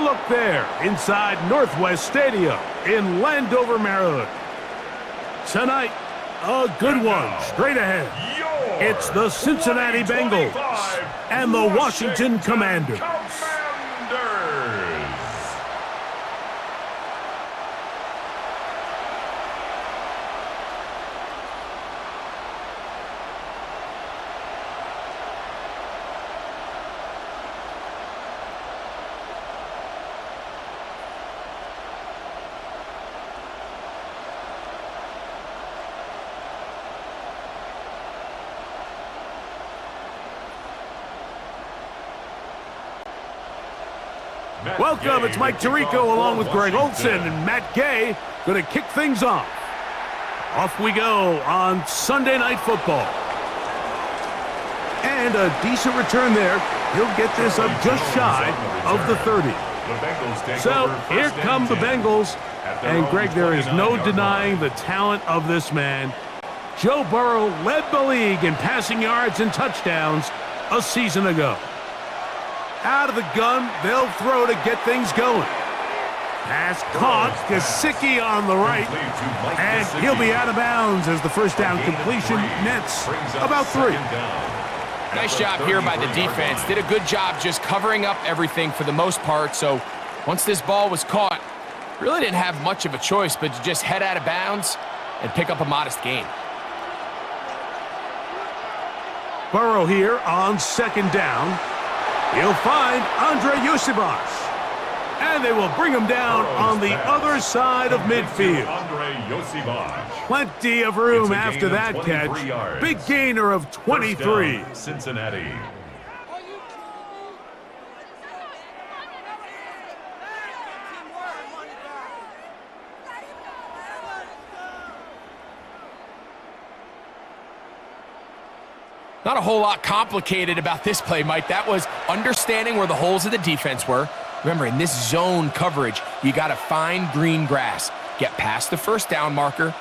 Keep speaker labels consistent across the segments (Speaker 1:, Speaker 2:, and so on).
Speaker 1: look there inside Northwest Stadium in Landover, Maryland. Tonight, a good one straight ahead. It's the Cincinnati Bengals and the Washington Commanders. Welcome, it's Mike Tirico along with Greg Olson and Matt Gay going to kick things off. Off we go on Sunday Night Football. And a decent return there. He'll get this up just shy of the 30. So here come the Bengals. And Greg, there is no denying the talent of this man. Joe Burrow led the league in passing yards and touchdowns a season ago. Out of the gun, they'll throw to get things going. Pass caught, Gesicki on the right, and he'll be out of bounds as the first down completion nets about 3.
Speaker 2: Nice job here by the defense. Did a good job just covering up everything for the most part. So once this ball was caught, really didn't have much of a choice but to just head out of bounds and pick up a modest gain.
Speaker 1: Burrow here on second down. He'll find Andre Yosibas. And they will bring him down on the other side of midfield. Plenty of room after that catch. Big gainer of 23.
Speaker 3: Cincinnati.
Speaker 2: Not a whole lot complicated about this play, Mike. That was understanding where the holes of the defense were. Remember, in this zone coverage, you got to find green grass, get past the first down marker,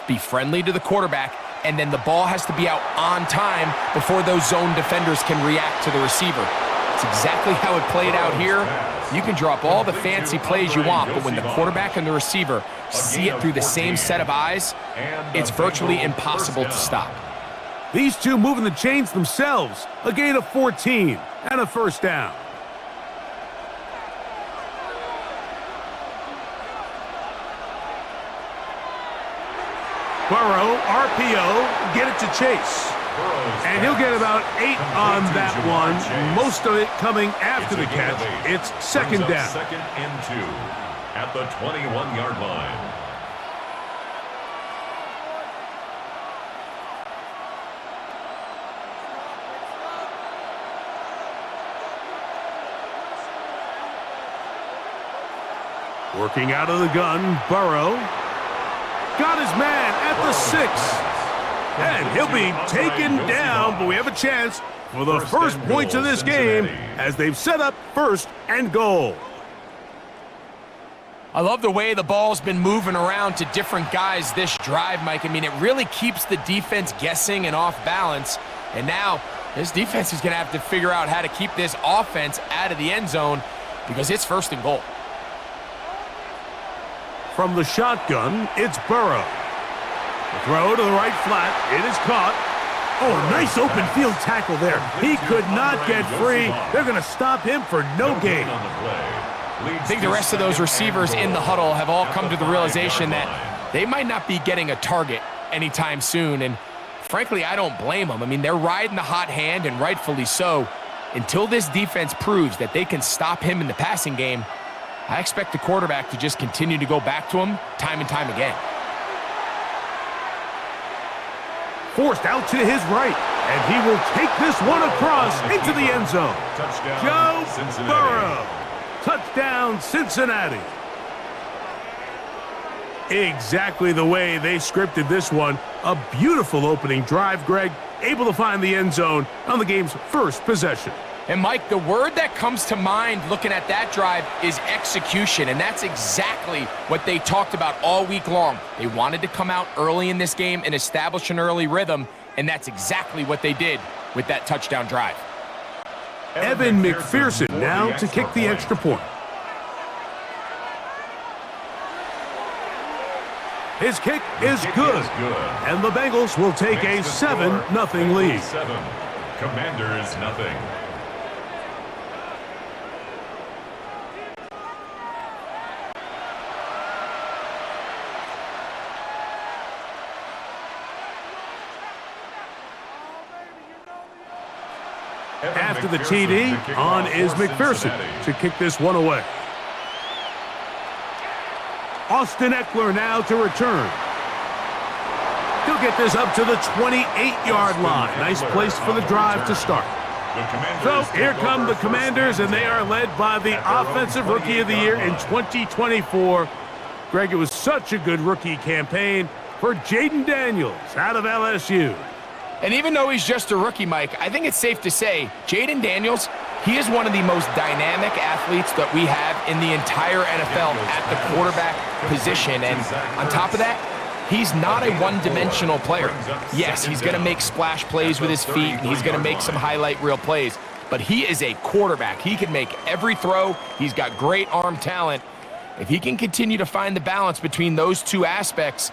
Speaker 2: be friendly to the quarterback, and then the ball has to be out on time before those zone defenders can react to the receiver. It's exactly how it played out here. You can draw up all the fancy plays you want, but when the quarterback and the receiver see it through the same set of eyes, it's virtually impossible to stop.
Speaker 1: These two moving the chains themselves. A gain of 14 and a first down. Burrow, RPO, get it to Chase. And he'll get about 8 on that one, most of it coming after the catch. It's second down.
Speaker 3: Second and 2 at the 21-yard line.
Speaker 1: Working out of the gun, Burrow. Got his man at the 6. And he'll be taken down, but we have a chance for the first points of this game as they've set up 1st and goal.
Speaker 2: I love the way the ball's been moving around to different guys this drive, Mike. I mean, it really keeps the defense guessing and off balance. And now this defense is going to have to figure out how to keep this offense out of the end zone because it's 1st and goal.
Speaker 1: From the shotgun, it's Burrow. The throw to the right flat. It is caught. Oh, a nice open field tackle there. He could not get free. They're going to stop him for no gain.
Speaker 2: I think the rest of those receivers in the huddle have all come to the realization that they might not be getting a target anytime soon. And frankly, I don't blame them. I mean, they're riding the hot hand, and rightfully so. Until this defense proves that they can stop him in the passing game, I expect the quarterback to just continue to go back to him time and time again.
Speaker 1: Forced out to his right, and he will take this one across into the end zone. Joe Burrow. Touchdown, Cincinnati. Exactly the way they scripted this one. A beautiful opening drive, Greg. Able to find the end zone on the game's first possession.
Speaker 2: And, Mike, the word that comes to mind looking at that drive is execution, and that's exactly what they talked about all week long. They wanted to come out early in this game and establish an early rhythm, and that's exactly what they did with that touchdown drive.
Speaker 1: Evan McPherson now to kick the extra point. His kick is good. And the Bengals will take a 7-0 lead.
Speaker 3: 7. Commanders nothing.
Speaker 1: After the TD, on is McPherson to kick this one away. Austin Eckler now to return. He'll get this up to the 28-yard line. Nice place for the drive to start. So here come the Commanders, and they are led by the Offensive Rookie of the Year in 2024. Greg, it was such a good rookie campaign for Jaden Daniels out of LSU.
Speaker 2: And even though he's just a rookie, Mike, I think it's safe to say Jaden Daniels, he is one of the most dynamic athletes that we have in the entire NFL at the quarterback position. And on top of that, he's not a one-dimensional player. Yes, he's going to make splash plays with his feet, and he's going to make some highlight reel plays. But he is a quarterback. He can make every throw. He's got great arm talent. If he can continue to find the balance between those two aspects,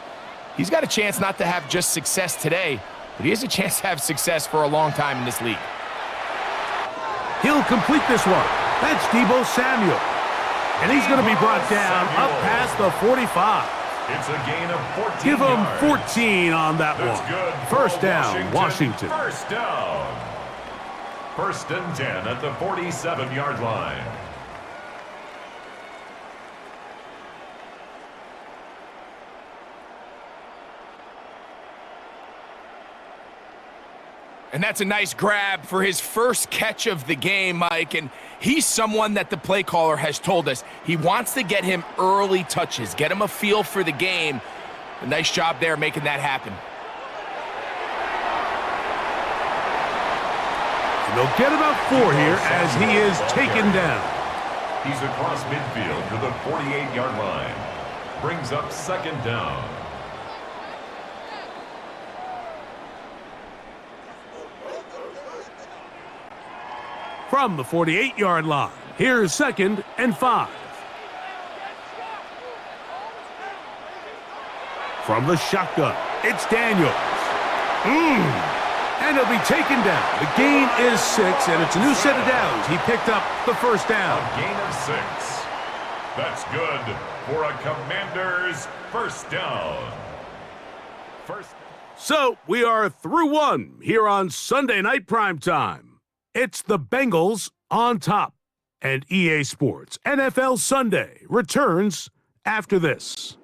Speaker 2: he's got a chance not to have just success today, but he has a chance to have success for a long time in this league.
Speaker 1: He'll complete this one. That's Deebo Samuel. And he's going to be brought down up past the 45.
Speaker 3: It's a gain of 14
Speaker 1: Give him
Speaker 3: yards.
Speaker 1: 14 on that
Speaker 3: That's
Speaker 1: one.
Speaker 3: good.
Speaker 1: First down, Washington.
Speaker 3: First down. 1st and 10 at the 47-yard line.
Speaker 2: And that's a nice grab for his first catch of the game, Mike. And he's someone that the play caller has told us he wants to get him early touches, get him a feel for the game. A nice job there making that happen.
Speaker 1: And they'll get about 4 here as he is taken down.
Speaker 3: He's across midfield to the 48-yard line. Brings up 2nd down.
Speaker 1: From the 48-yard line, here's 2nd and 5. From the shotgun, it's Daniels. And he'll be taken down. The gain is 6, and it's a new set of downs. He picked up the first down.
Speaker 3: A gain of 6. That's good for a Commanders first down.
Speaker 1: So we are through one here on Sunday Night Primetime. It's the Bengals on top, and EA Sports NFL Sunday returns after this.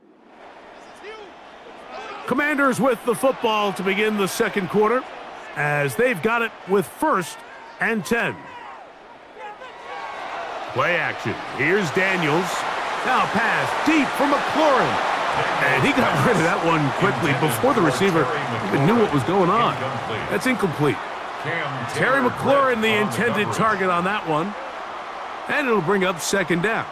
Speaker 1: Commanders with the football to begin the second quarter as they've got it with 1st and 10. Play action. Here's Daniels. Now pass deep for McLaurin. And he got rid of that one quickly before the receiver even knew what was going on. That's incomplete. Terry McLaurin, the intended target on that one. And it'll bring up 2nd down.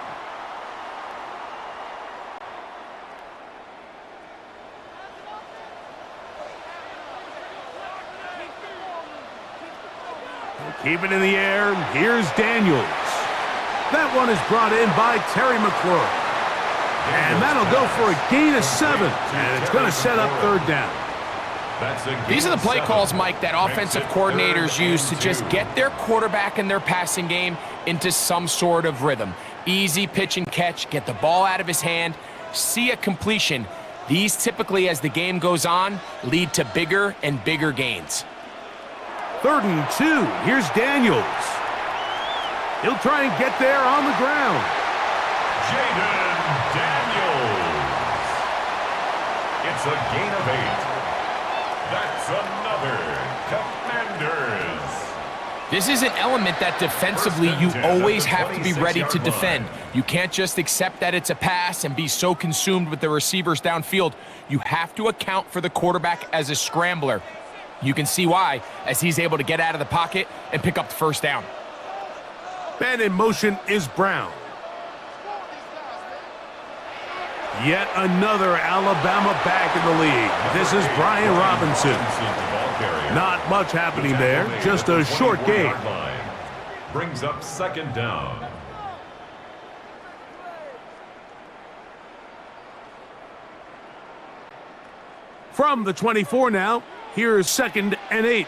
Speaker 1: Keep it in the air. Here's Daniels. That one is brought in by Terry McLaurin. And that'll go for a gain of 7. And it's going to set up 3rd down.
Speaker 2: These are the play calls, Mike, that offensive coordinators use to just get their quarterback and their passing game into some sort of rhythm. Easy pitch and catch, get the ball out of his hand, see a completion. These typically, as the game goes on, lead to bigger and bigger gains.
Speaker 1: 3rd and 2. Here's Daniels. He'll try and get there on the ground.
Speaker 3: Jaden Daniels. It's a gain of 8. That's another Commanders.
Speaker 2: This is an element that defensively you always have to be ready to defend. You can't just accept that it's a pass and be so consumed with the receivers downfield. You have to account for the quarterback as a scrambler. You can see why, as he's able to get out of the pocket and pick up the 1st down.
Speaker 1: And in motion is Brown. Yet another Alabama back in the league. This is Brian Robinson. Not much happening there, just a short gain.
Speaker 3: Brings up 2nd down.
Speaker 1: From the 24 now, here's 2nd and 8.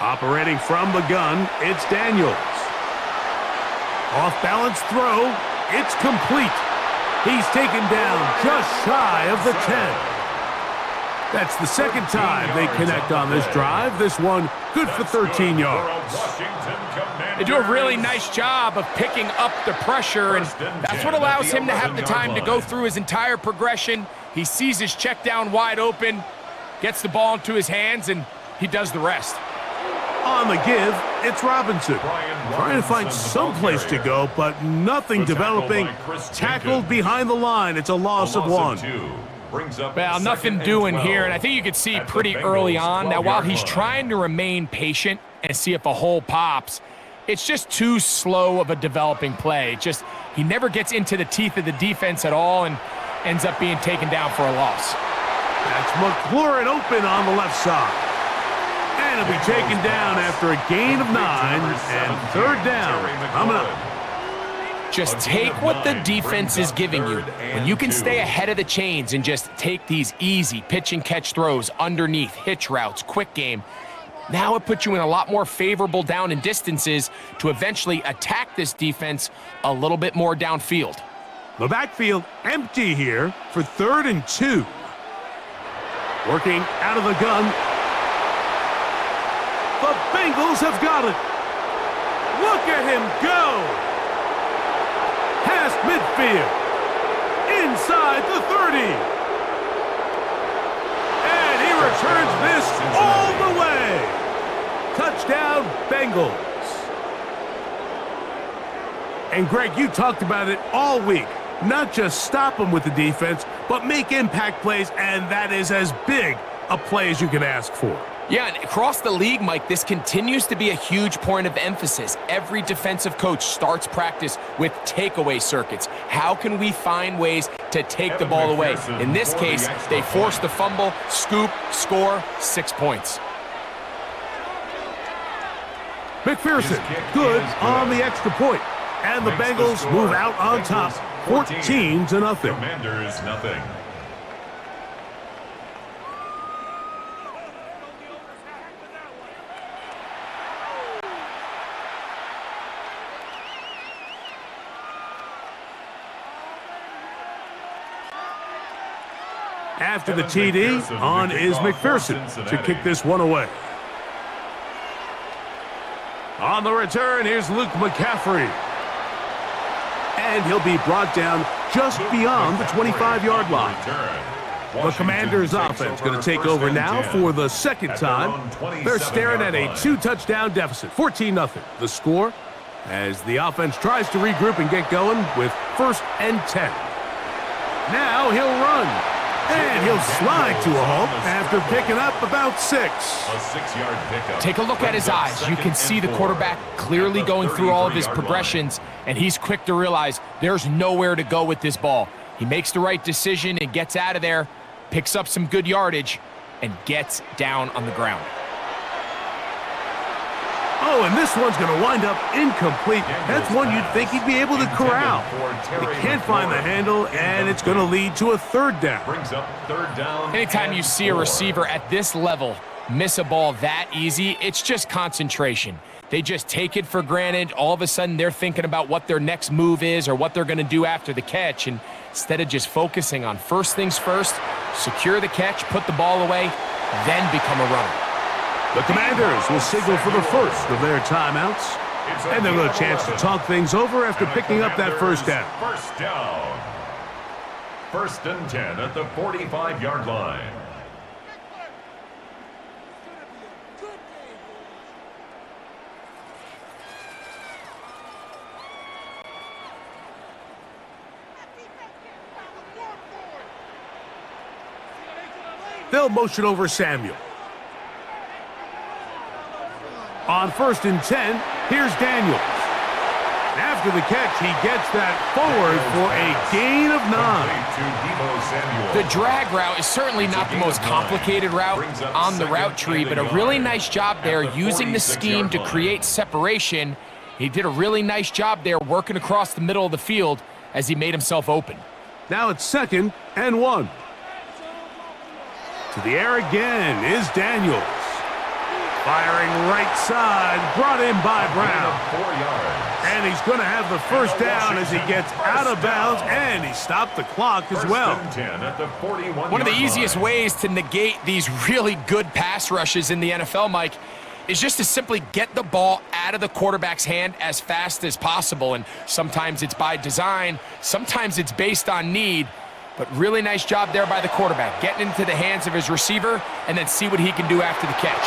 Speaker 1: Operating from the gun, it's Daniels. Off-balance throw, it's complete. He's taken down just shy of the 10. That's the second time they connect on this drive. This one good for 13 yards.
Speaker 2: They do a really nice job of picking up the pressure, and that's what allows him to have the time to go through his entire progression. He sees his check down wide open, gets the ball into his hands, and he does the rest.
Speaker 1: On the give, it's Robinson. Trying to find some place to go, but nothing developing. Tackled behind the line. It's a loss of 1.
Speaker 2: Well, nothing doing here, and I think you could see pretty early on that while he's trying to remain patient and see if a hole pops, it's just too slow of a developing play. He never gets into the teeth of the defense at all and ends up being taken down for a loss.
Speaker 1: That's McLaurin open on the left side. And he'll be taken down after a gain of 9 and 3rd down coming up.
Speaker 2: Just take what the defense is giving you. When you can stay ahead of the chains and just take these easy pitch and catch throws underneath, hitch routes, quick game, now it puts you in a lot more favorable down and distances to eventually attack this defense a little bit more downfield.
Speaker 1: The backfield empty here for 3rd and 2. Working out of the gun. The Bengals have got it. Look at him go. Past midfield. Inside the 30. And he returns this all the way. Touchdown, Bengals. And Greg, you talked about it all week. Not just stop them with the defense, but make impact plays, and that is as big a play as you can ask for.
Speaker 2: Yeah, and across the league, Mike, this continues to be a huge point of emphasis. Every defensive coach starts practice with takeaway circuits. How can we find ways to take the ball away? In this case, they force the fumble, scoop, score, 6 points.
Speaker 1: McPherson, good on the extra point. And the Bengals move out on top, 14-0.
Speaker 3: Commanders, nothing.
Speaker 1: After the TD, on is McPherson to kick this one away. On the return, here's Luke McCaffrey. And he'll be brought down just beyond the 25-yard line. The Commanders' offense going to take over now for the second time. They're staring at a 2-touchdown deficit, 14-0. The score as the offense tries to regroup and get going with 1st and 10. Now he'll run. And he'll slide to a halt after picking up about 6.
Speaker 3: A 6-yard pickup.
Speaker 2: Take a look at his eyes. You can see the quarterback clearly going through all of his progressions, and he's quick to realize there's nowhere to go with this ball. He makes the right decision and gets out of there, picks up some good yardage, and gets down on the ground.
Speaker 1: Oh, and this one's going to wind up incomplete. That's one you'd think he'd be able to corral. He can't find the handle, and it's going to lead to a 3rd down.
Speaker 3: Brings up 3rd down.
Speaker 2: Anytime you see a receiver at this level miss a ball that easy, it's just concentration. They just take it for granted. All of a sudden, they're thinking about what their next move is or what they're going to do after the catch. And instead of just focusing on first things first, secure the catch, put the ball away, then become a runner.
Speaker 1: The Commanders will signal for the first of their timeouts. And they'll get a chance to talk things over after picking up that 1st down.
Speaker 3: 1st down. 1st and 10 at the 45-yard line.
Speaker 1: They'll motion over Samuel. On 1st and 10, here's Daniels. After the catch, he gets that forward for a gain of 9.
Speaker 2: The drag route is certainly not the most complicated route on the route tree, but a really nice job there using the scheme to create separation. He did a really nice job there working across the middle of the field as he made himself open.
Speaker 1: Now it's 2nd and 1. To the air again is Daniels. Firing right side, brought in by Brown.
Speaker 3: 4 yards.
Speaker 1: And he's going to have the first down as he gets out of bounds, and he stopped the clock as well.
Speaker 3: First and 10 at the 41-yard
Speaker 2: One of the easiest
Speaker 3: line.
Speaker 2: ways to negate these really good pass rushes in the NFL, Mike, is just to simply get the ball out of the quarterback's hand as fast as possible. And sometimes it's by design, sometimes it's based on need. But really nice job there by the quarterback, getting into the hands of his receiver and then see what he can do after the catch.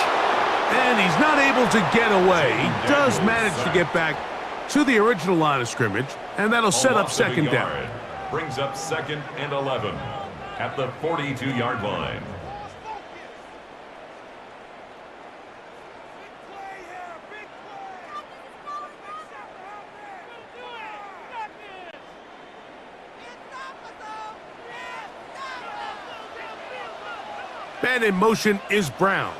Speaker 1: And he's not able to get away. He does manage to get back to the original line of scrimmage, and that'll set up 2nd down.
Speaker 3: Brings up 2nd and 11 at the 42-yard line.
Speaker 1: Man in motion is Brown.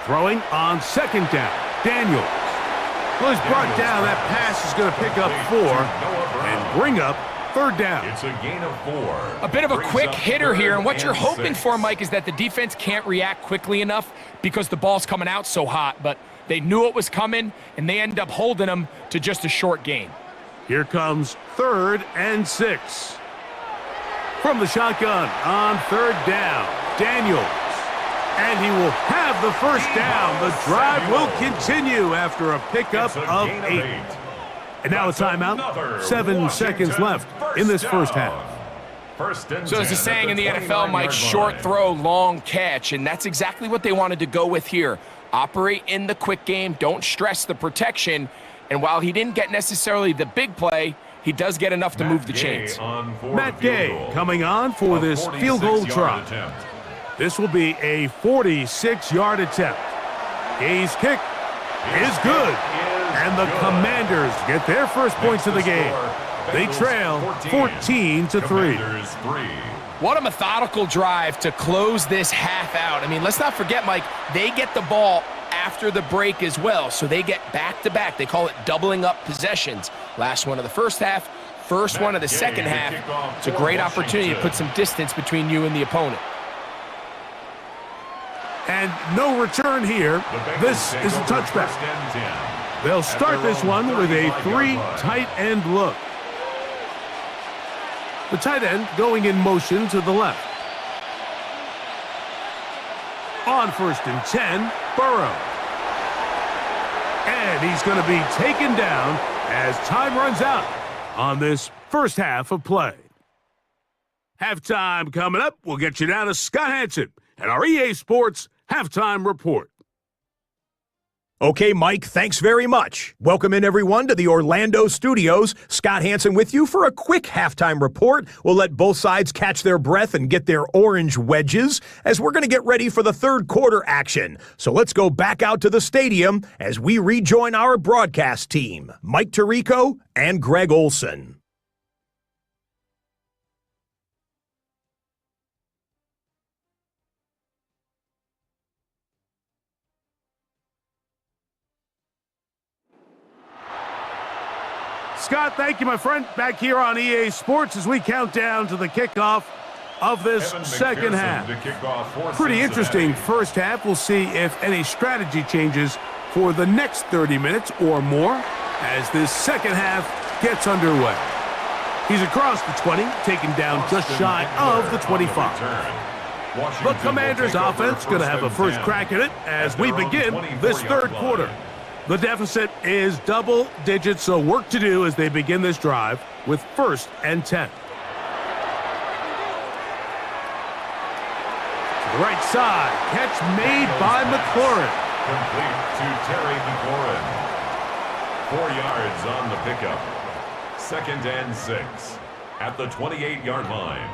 Speaker 1: Throwing on 2nd down, Daniels. Well, he's brought down. That pass is going to pick up 4 and bring up 3rd down.
Speaker 3: It's a gain of 4.
Speaker 2: A bit of a
Speaker 3: Brings
Speaker 2: quick
Speaker 3: up
Speaker 2: hitter here, and what
Speaker 3: 3rd
Speaker 2: you're
Speaker 3: and
Speaker 2: hoping
Speaker 3: 6.
Speaker 2: for, Mike, is that the defense can't react quickly enough because the ball's coming out so hot, but they knew it was coming, and they end up holding them to just a short gain.
Speaker 1: Here comes 3rd and 6. From the shotgun on 3rd down, Daniels. And he will have the first down. The drive will continue after a pickup of 8. And now a timeout. 7 seconds left in this first half.
Speaker 2: So there's a saying in the NFL, Mike, short throw, long catch, and that's exactly what they wanted to go with here. Operate in the quick game, don't stress the protection, and while he didn't get necessarily the big play, he does get enough to move the chains.
Speaker 1: Matt Gay coming on for this field goal try. This will be a 46-yard attempt. Gay's kick is good, and the Commanders get their first points of the game. They trail 14-3.
Speaker 2: What a methodical drive to close this half out. I mean, let's not forget, Mike, they get the ball after the break as well, so they get back-to-back. They call it doubling up possessions. Last one of the first half, first one of the second half. It's a great opportunity to put some distance between you and the opponent.
Speaker 1: And no return here. This is a touchback. They'll start this one with a 3 tight end look. The tight end going in motion to the left. On 1st and 10, Burrow. And he's going to be taken down as time runs out on this first half of play. Halftime coming up. We'll get you down to Scott Hansen and our EA Sports Halftime Report.
Speaker 4: Okay, Mike, thanks very much. Welcome in, everyone, to the Orlando studios. Scott Hansen with you for a quick halftime report. We'll let both sides catch their breath and get their orange wedges as we're going to get ready for the third quarter action. So let's go back out to the stadium as we rejoin our broadcast team, Mike Tirico and Greg Olson.
Speaker 1: Scott, thank you, my friend. Back here on EA Sports as we count down to the kickoff of this second half. Pretty interesting first half. We'll see if any strategy changes for the next 30 minutes or more as this second half gets underway. He's across the 20, taken down just shy of the 25. The Commanders' offense going to have a first crack at it as we begin this third quarter. The deficit is double digits, so work to do as they begin this drive with 1st and 10. To the right side, catch made by McLaurin.
Speaker 3: Complete to Terry McLaurin. 4 yards on the pickup. 2nd and 6 at the 28-yard line.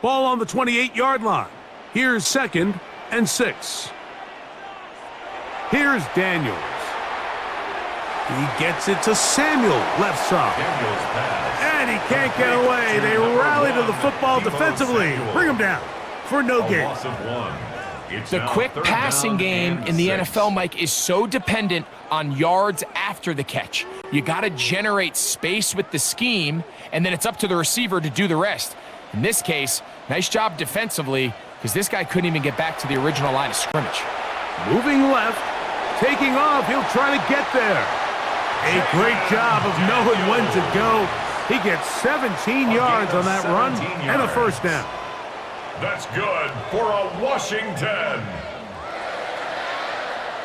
Speaker 1: Ball on the 28-yard line. Here's 2nd and 6. Here's Daniels. He gets it to Samuel, left side.
Speaker 3: Daniels pass.
Speaker 1: And he can't get away. They rally to the football defensively. Bring him down for no gain.
Speaker 3: Loss of 1. It's
Speaker 2: The
Speaker 3: now
Speaker 2: quick
Speaker 3: third
Speaker 2: passing
Speaker 3: down
Speaker 2: game
Speaker 3: and
Speaker 2: in the
Speaker 3: 6.
Speaker 2: NFL, Mike, is so dependent on yards after the catch. You got to generate space with the scheme, and then it's up to the receiver to do the rest. In this case, nice job defensively, because this guy couldn't even get back to the original line of scrimmage.
Speaker 1: Moving left, taking off, he'll try to get there. A great job of knowing when to go. He gets 17 yards on that run and a first down.
Speaker 3: That's good for a Washington.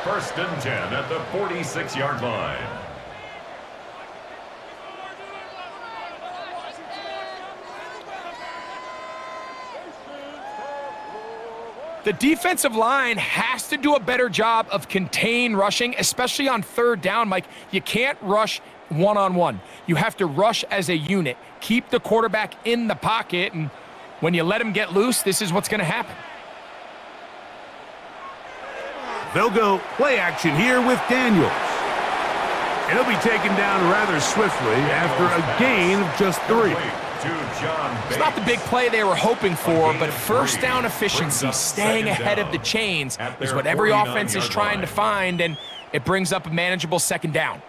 Speaker 3: First and 10 at the 46-yard line.
Speaker 2: The defensive line has to do a better job of contain rushing, especially on third down, Mike. You can't rush one-on-one. You have to rush as a unit. Keep the quarterback in the pocket, and when you let him get loose, this is what's going to happen.
Speaker 1: They'll go play action here with Daniels. And he'll be taken down rather swiftly after a gain of just 3.
Speaker 2: It's not the big play they were hoping for, but first down efficiency, staying ahead of the chains, is what every offense is trying to find, and it brings up a manageable second down.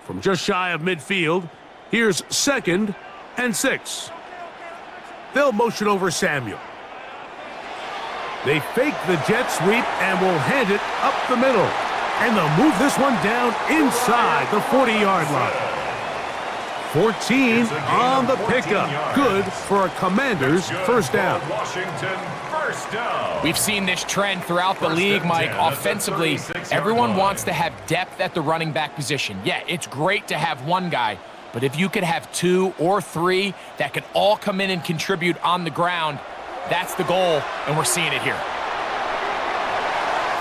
Speaker 1: From just shy of midfield, here's 2nd and 6. They'll motion over Samuel. They fake the jet sweep and will hand it up the middle. And they'll move this one down inside the 40-yard line. 14 on the pickup. Good for a Commander's first down.
Speaker 3: Washington first down.
Speaker 2: We've seen this trend throughout the league, Mike. Offensively, everyone wants to have depth at the running back position. Yeah, it's great to have one guy, but if you could have 2 or 3 that could all come in and contribute on the ground, that's the goal, and we're seeing it here.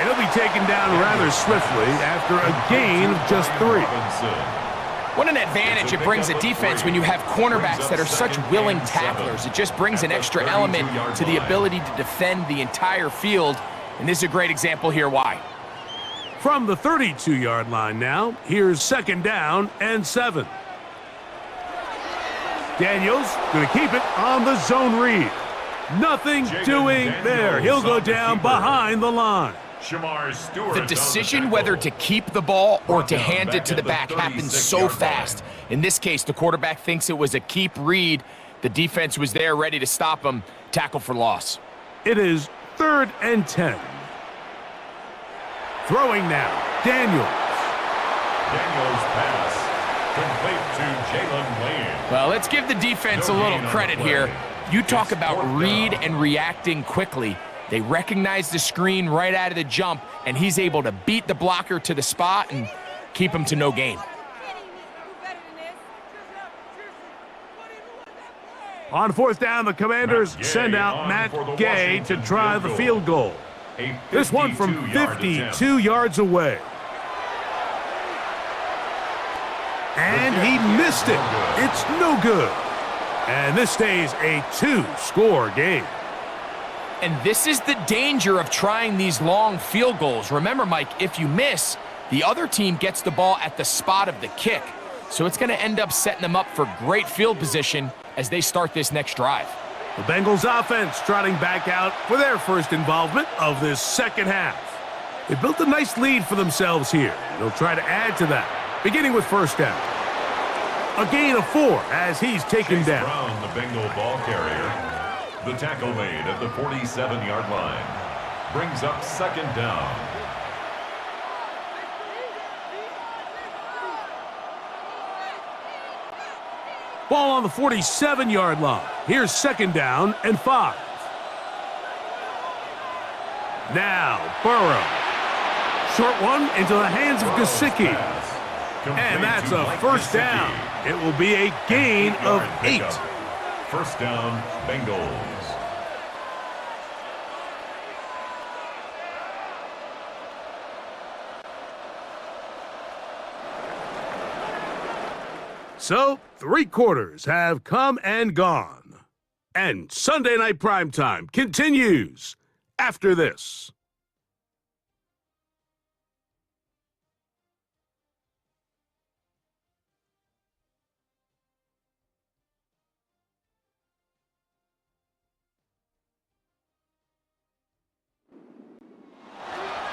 Speaker 1: It'll be taken down rather swiftly after a gain of just 3.
Speaker 2: What an advantage it brings a defense when you have cornerbacks that are such willing tacklers. It just brings an extra element to the ability to defend the entire field, and this is a great example here why.
Speaker 1: From the 32-yard line now, here's 2nd down and 7. Daniels going to keep it on the zone read. Nothing doing there. He'll go down behind the line.
Speaker 2: The decision whether to keep the ball or to hand it to the back happens so fast. In this case, the quarterback thinks it was a keep read. The defense was there ready to stop him. Tackle for loss.
Speaker 1: It is 3rd and 10. Throwing now, Daniels.
Speaker 3: Daniels pass complete to Jalen Lane.
Speaker 2: Well, let's give the defense a little credit here. You talk about read and reacting quickly. They recognize the screen right out of the jump, and he's able to beat the blocker to the spot and keep him to no gain.
Speaker 1: On 4th down, the Commanders send out Matt Gay to try the field goal. This one from 52 yards away. And he missed it. It's no good. And this stays a 2-score game.
Speaker 2: And this is the danger of trying these long field goals. Remember, Mike, if you miss, the other team gets the ball at the spot of the kick. So it's going to end up setting them up for great field position as they start this next drive.
Speaker 1: The Bengals offense trotting back out for their first involvement of this second half. They built a nice lead for themselves here. They'll try to add to that, beginning with first down. A gain of 4 as he's taken
Speaker 3: Chase
Speaker 1: down.
Speaker 3: Brown, the Bengal ball carrier. The tackle made at the 47-yard line. Brings up 2nd down.
Speaker 1: Ball on the 47-yard line. Here's 2nd down and 5. Now, Burrow. Short one into the hands of Gesicki. And that's a first down. It will be a gain of 8.
Speaker 3: First down, Bengals.
Speaker 1: So, 3 quarters have come and gone. And Sunday Night Primetime continues after this.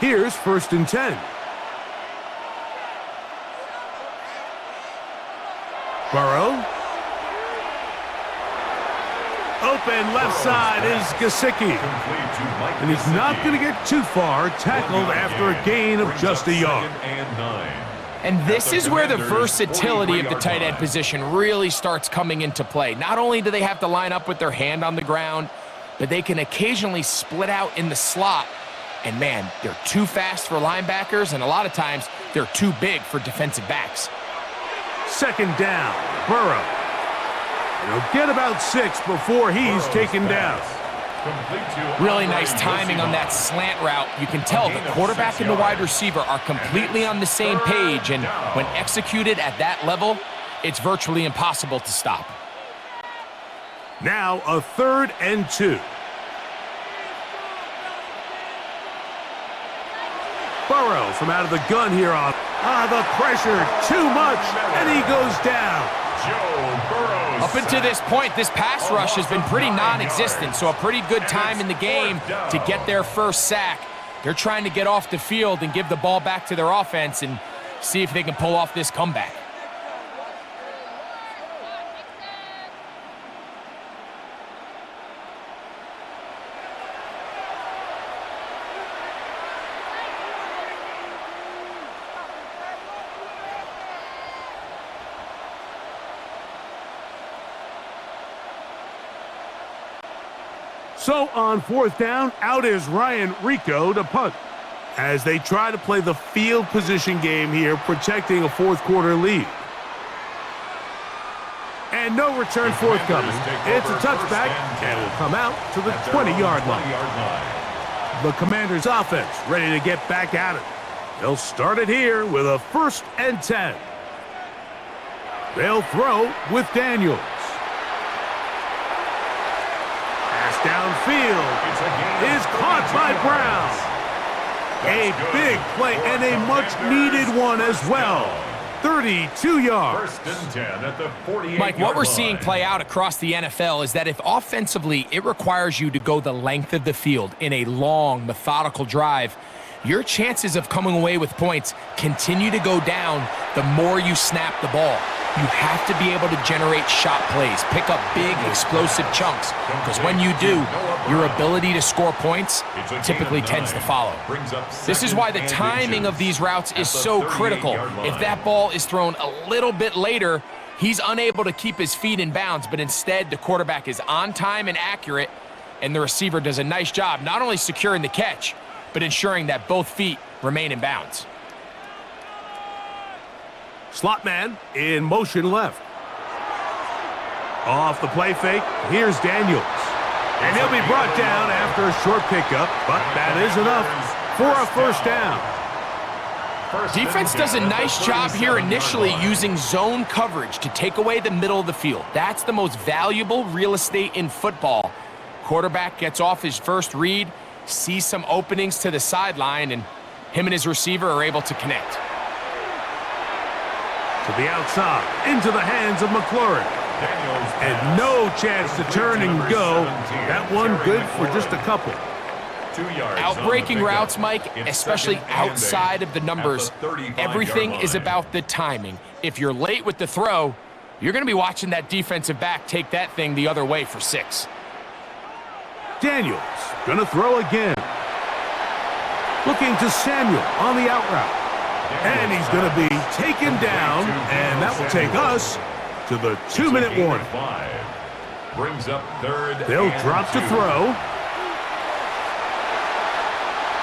Speaker 1: Here's 1st and 10. Burrow. Open left side is Gesicki. And he's not going to get too far, tackled after a gain of just a yard.
Speaker 2: And this is where the versatility of the tight end position really starts coming into play. Not only do they have to line up with their hand on the ground, but they can occasionally split out in the slot. And man, they're too fast for linebackers, and a lot of times they're too big for defensive backs.
Speaker 1: 2nd down, Burrow. He'll get about 6 before he's taken down.
Speaker 2: Really nice timing on that slant route. You can tell the quarterback and the wide receiver are completely on the same page, and when executed at that level, it's virtually impossible to stop.
Speaker 1: Now a 3rd and 2. Burrow from out of the gun here on. The pressure, too much, and he goes down.
Speaker 2: Up until this point, this pass rush has been pretty non-existent, so a pretty good time in the game to get their first sack. They're trying to get off the field and give the ball back to their offense and see if they can pull off this comeback.
Speaker 1: So on 4th down, out is Ryan Rico to punt, as they try to play the field position game here, protecting a 4th quarter lead. And no return forthcoming. It's a touchback, and will come out to the 20-yard line. The Commanders' offense ready to get back at it. They'll start it here with a 1st and 10. They'll throw with Daniels. Downfield is caught by Brown. A big play and a much-needed one as well. 32 yards.
Speaker 3: 1st and 10 at the 48-yard
Speaker 2: Mike, what we're seeing play out across the NFL is that if offensively it requires you to go the length of the field in a long, methodical drive, your chances of coming away with points continue to go down the more you snap the ball. You have to be able to generate shot plays, pick up big, explosive chunks, because when you do, your ability to score points typically tends to follow. This is why the timing of these routes is so critical. If that ball is thrown a little bit later, he's unable to keep his feet in bounds, but instead the quarterback is on time and accurate, and the receiver does a nice job not only securing the catch, but ensuring that both feet remain in bounds.
Speaker 1: Slot man in motion left. Off the play fake, here's Daniels. And he'll be brought down after a short pickup, but that is enough for a 1st down.
Speaker 2: Defense does a nice job here initially using zone coverage to take away the middle of the field. That's the most valuable real estate in football. Quarterback gets off his first read, sees some openings to the sideline, and him and his receiver are able to connect.
Speaker 1: To the outside, into the hands of McLaurin. And no chance to turn and go. That one good for just a couple.
Speaker 2: Outbreaking routes, Mike, especially outside of the numbers, everything is about the timing. If you're late with the throw, you're going to be watching that defensive back take that thing the other way for 6.
Speaker 1: Daniels gonna throw again. Looking to Samuel on the out route. And he's gonna be taken down, and that will take us to the 2-minute warning.
Speaker 3: Brings up 3rd.
Speaker 1: They'll drop to throw.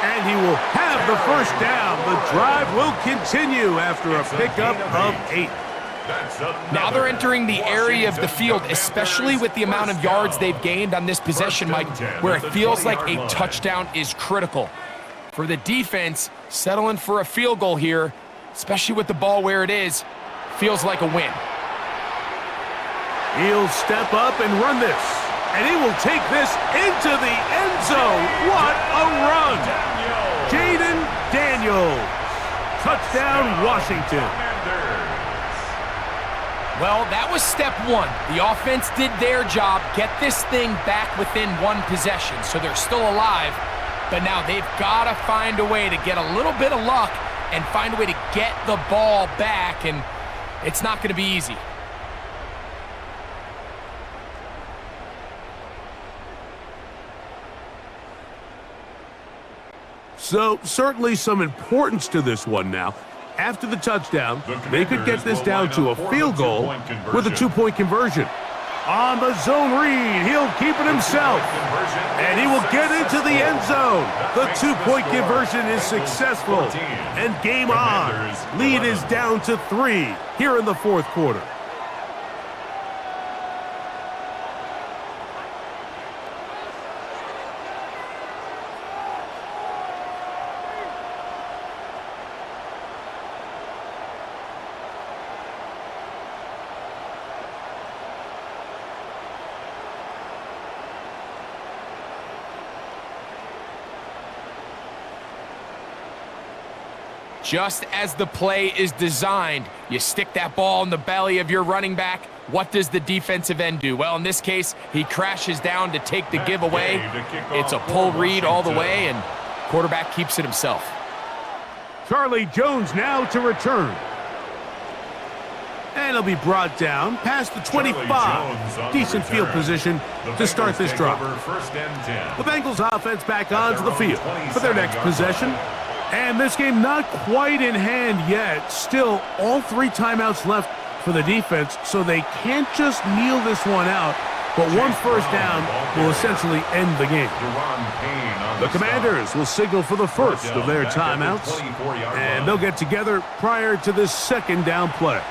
Speaker 1: And he will have the 1st down. The drive will continue after a pickup of 8.
Speaker 2: Now they're entering the area of the field, especially with the amount of yards they've gained on this possession, Mike, where it feels like a touchdown is critical. For the defense, settling for a field goal here, especially with the ball where it is, feels like a win.
Speaker 1: He'll step up and run this. And he will take this into the end zone. What a run! Jaden Daniels. Touchdown, Washington.
Speaker 2: Well, that was step 1. The offense did their job, get this thing back within one possession, so they're still alive. but now they've got to find a way to get a little bit of luck and find a way to get the ball back, and it's not going to be easy.
Speaker 1: So, certainly some importance to this one now. After the touchdown, they could get this down to a field goal with a two-point conversion. On the zone read, he'll keep it himself, and he will get into the end zone. The two-point conversion is successful, and game on. Lead is down to 3 here in the fourth quarter.
Speaker 2: Just as the play is designed, you stick that ball in the belly of your running back. What does the defensive end do? Well, in this case, he crashes down to take the giveaway. It's a pull read all the way, and quarterback keeps it himself.
Speaker 1: Charlie Jones now to return. And he'll be brought down past the 25. Decent field position to start this drive. The Bengals offense back onto the field for their next possession. And this game not quite in hand yet. Still, all 3 timeouts left for the defense, so they can't just kneel this one out. But one first down will essentially end the game. The Commanders will signal for the first of their timeouts, and they'll get together prior to this second down play.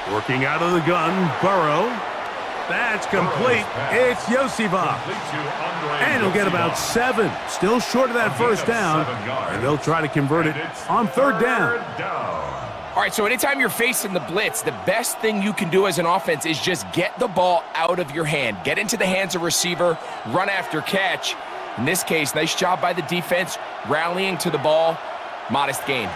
Speaker 1: Working out of the gun, Burrow. That's complete. It's Yoseva. And he'll get about 7. Still short of that first down. And they'll try to convert it on third down.
Speaker 2: All right, so anytime you're facing the blitz, the best thing you can do as an offense is just get the ball out of your hand. Get into the hands of receiver, run after catch. In this case, nice job by the defense, rallying to the ball. Modest gain.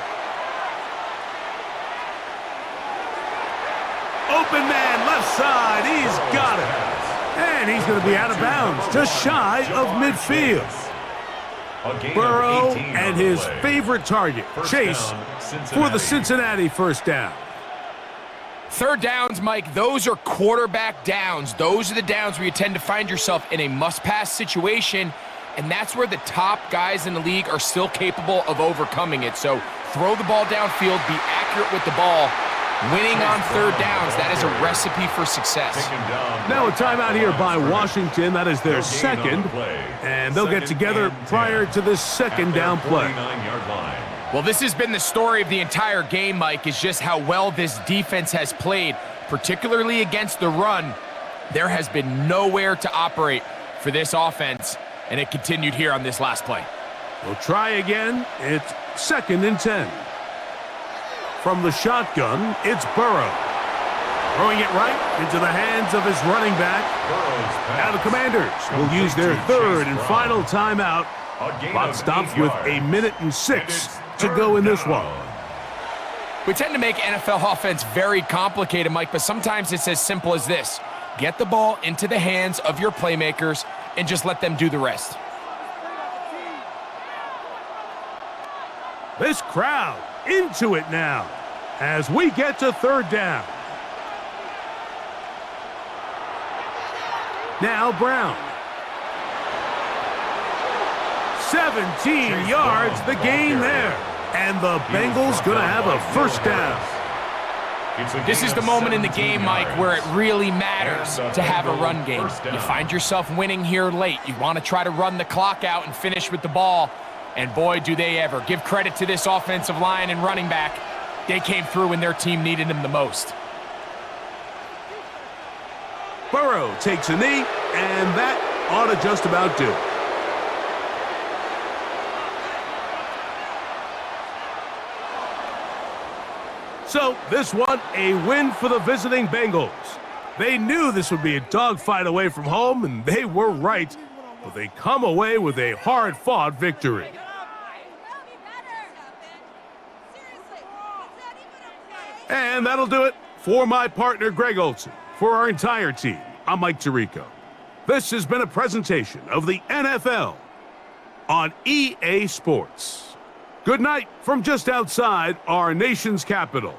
Speaker 1: Open man, left side, he's got it. And he's going to be out of bounds, just shy of midfield. Burrow and his favorite target, Chase, for the Cincinnati first down.
Speaker 2: Third downs, Mike, those are quarterback downs. Those are the downs where you tend to find yourself in a must-pass situation, and that's where the top guys in the league are still capable of overcoming it. So throw the ball downfield, be accurate with the ball. Winning on third downs, that is a recipe for success.
Speaker 1: Now a timeout here by Washington. That is their second. And they'll get together prior to this second down play.
Speaker 2: Well, this has been the story of the entire game, Mike, is just how well this defense has played, particularly against the run. There has been nowhere to operate for this offense, and it continued here on this last play.
Speaker 1: We'll try again. It's 2nd and 10. From the shotgun, it's Burrow. Throwing it right into the hands of his running back. Now the Commanders will use their third and final timeout. Clock stops with 1 minute and 6 to go in this one.
Speaker 2: We tend to make NFL offense very complicated, Mike, but sometimes it's as simple as this. Get the ball into the hands of your playmakers and just let them do the rest.
Speaker 1: This crowd into it now as we get to third down. Now Brown. 17 yards, the gain there. And the Bengals gonna have a first down.
Speaker 2: This is the moment in the game, Mike, where it really matters to have a run game. You find yourself winning here late. You want to try to run the clock out and finish with the ball. And boy, do they ever. Give credit to this offensive line and running back. They came through when their team needed them the most.
Speaker 1: Burrow takes a knee, and that ought to just about do it. So, this one, a win for the visiting Bengals. They knew this would be a dogfight away from home, and they were right. But they come away with a hard-fought victory. And that'll do it for my partner, Greg Olson. For our entire team, I'm Mike Tirico. This has been a presentation of the NFL on EA Sports. Good night from just outside our nation's capital.